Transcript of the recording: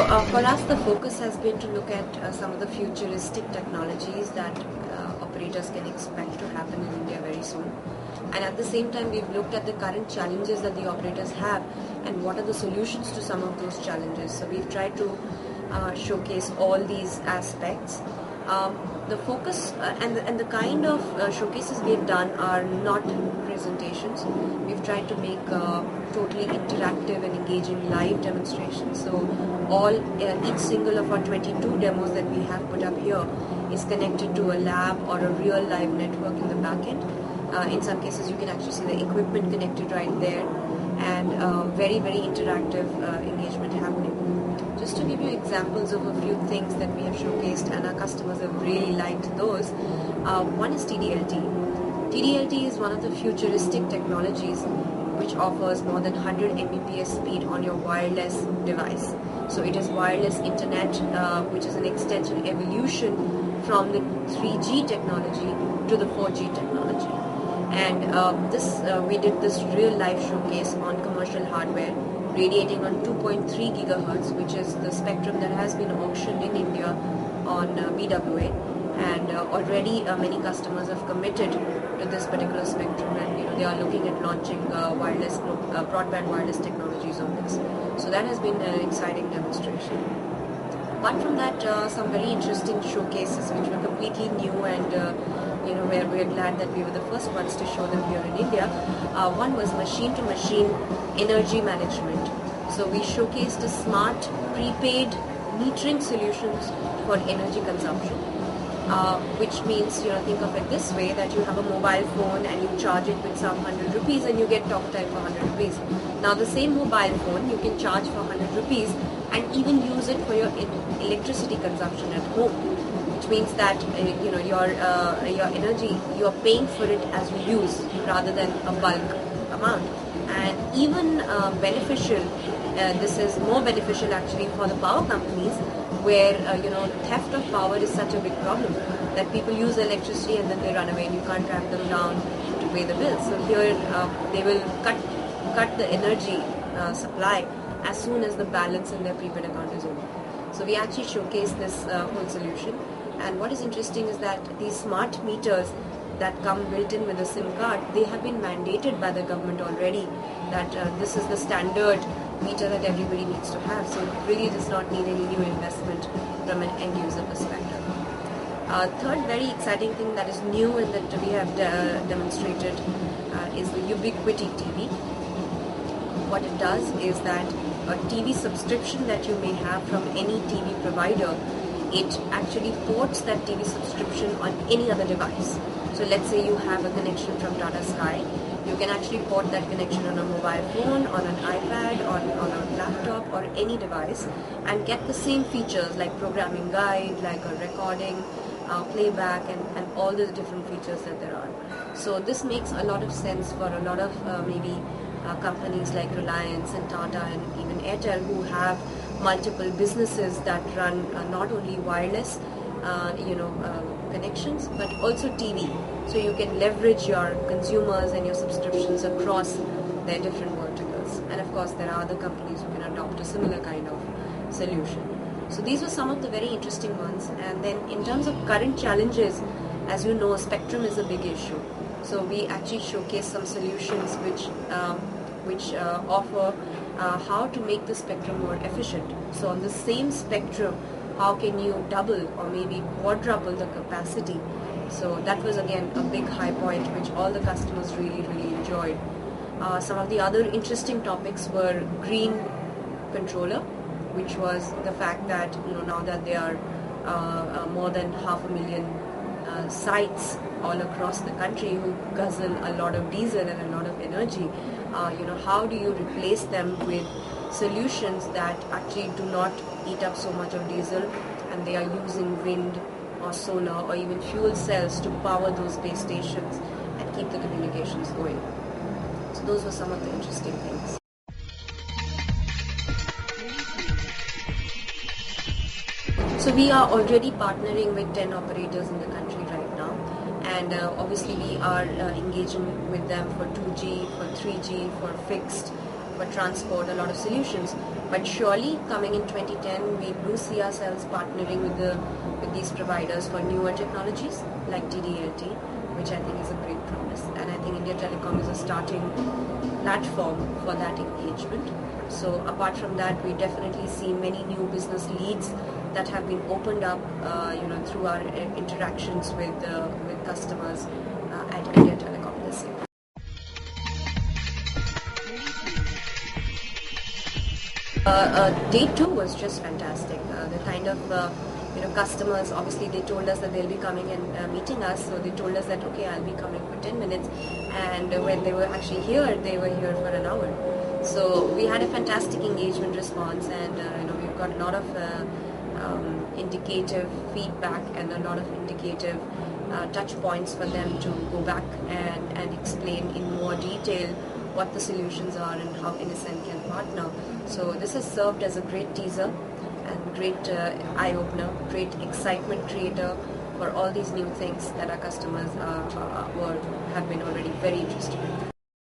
for us, the focus has been to look at some of the futuristic technologies that operators can expect to happen in India very soon. And at the same time, we've looked at the current challenges that the operators have and what are the solutions to some of those challenges. So we've tried to showcase all these aspects. The focus and the kind of showcases we've done are not presentations. We've tried to make totally interactive and engaging live demonstrations. So each single of our 22 demos that we have put up here is connected to a lab or a real live network in the back end. In some cases, you can actually see the equipment connected right there, and very, very interactive engagement happening. Just to give you examples of a few things that we have showcased and our customers have really liked those, one is TD-LTE. TD-LTE is one of the futuristic technologies which offers more than 100 Mbps speed on your wireless device. So it is wireless internet, which is an extension evolution from the 3G technology to the 4G technology. And we did this real life showcase on commercial hardware, radiating on 2.3 gigahertz, which is the spectrum that has been auctioned in India on BWA. And already many customers have committed to this particular spectrum, and they are looking at launching broadband wireless technologies on this. So that has been an exciting demonstration. Apart from that, some very interesting showcases which were completely new and where we are glad that we were the first ones to show them here in India. One was machine-to-machine energy management. So we showcased a smart prepaid metering solutions for energy consumption, which means, think of it this way, that you have a mobile phone and you charge it with some 100 rupees and you get talk time for 100 rupees. Now the same mobile phone you can charge for 100 rupees and even use it for your electricity consumption at home, which means that your energy, you are paying for it as you use rather than a bulk amount. And even beneficial, this is more beneficial actually for the power companies, where theft of power is such a big problem that people use electricity and then they run away and you can't track them down to pay the bills. So here they will cut the energy supply as soon as the balance in their prepaid account is over. So we actually showcase this whole solution. And what is interesting is that these smart meters that come built in with a SIM card, they have been mandated by the government already that this is the standard meter that everybody needs to have. So it really does not need any new investment from an end user perspective. Third very exciting thing that is new and that we have demonstrated is the Ubiquity TV. What it does is that a TV subscription that you may have from any TV provider, it actually ports that TV subscription on any other device. So let's say you have a connection from Tata Sky, you can actually port that connection on a mobile phone, on an iPad, on a laptop or any device and get the same features like programming guide, like a recording, playback and all the different features that there are. So this makes a lot of sense for a lot of companies like Reliance and Tata and even Airtel, who have multiple businesses that run not only wireless connections but also TV. So you can leverage your consumers and your subscriptions across their different verticals. And of course there are other companies who can adopt a similar kind of solution. So these were some of the very interesting ones. And then in terms of current challenges, as you know, spectrum is a big issue. So we actually showcase some solutions which offer how to make the spectrum more efficient. So on the same spectrum, how can you double or maybe quadruple the capacity? So that was again a big high point which all the customers really, really enjoyed. Some of the other interesting topics were green controller, which was the fact that now that there are more than 500,000 sites all across the country who guzzle a lot of diesel and a lot of energy, how do you replace them with solutions that actually do not eat up so much of diesel and they are using wind or solar or even fuel cells to power those base stations and keep the communications going. So those were some of the interesting things. So we are already partnering with 10 operators in the country right now, and obviously we are engaging with them for 2G, for 3G, for fixed, for transport, a lot of solutions. But surely coming in 2010, we do see ourselves partnering with these providers for newer technologies like DDLT, which I think is a great promise. And I think India Telecom is a starting platform for that engagement. So apart from that, we definitely see many new business leads that have been opened up, through our interactions with customers at India Telecom this year. Day 2 was just fantastic. The kind of customers, obviously they told us that they'll be coming and meeting us, so they told us that okay, I'll be coming for 10 minutes, and when they were actually here, they were here for an hour. So we had a fantastic engagement response, and we've got a lot of indicative feedback and a lot of indicative touch points for them to go back and explain in more detail what the solutions are and how Innocent can partner. So this has served as a great teaser and great eye-opener, great excitement creator for all these new things that our customers have been already very interested in.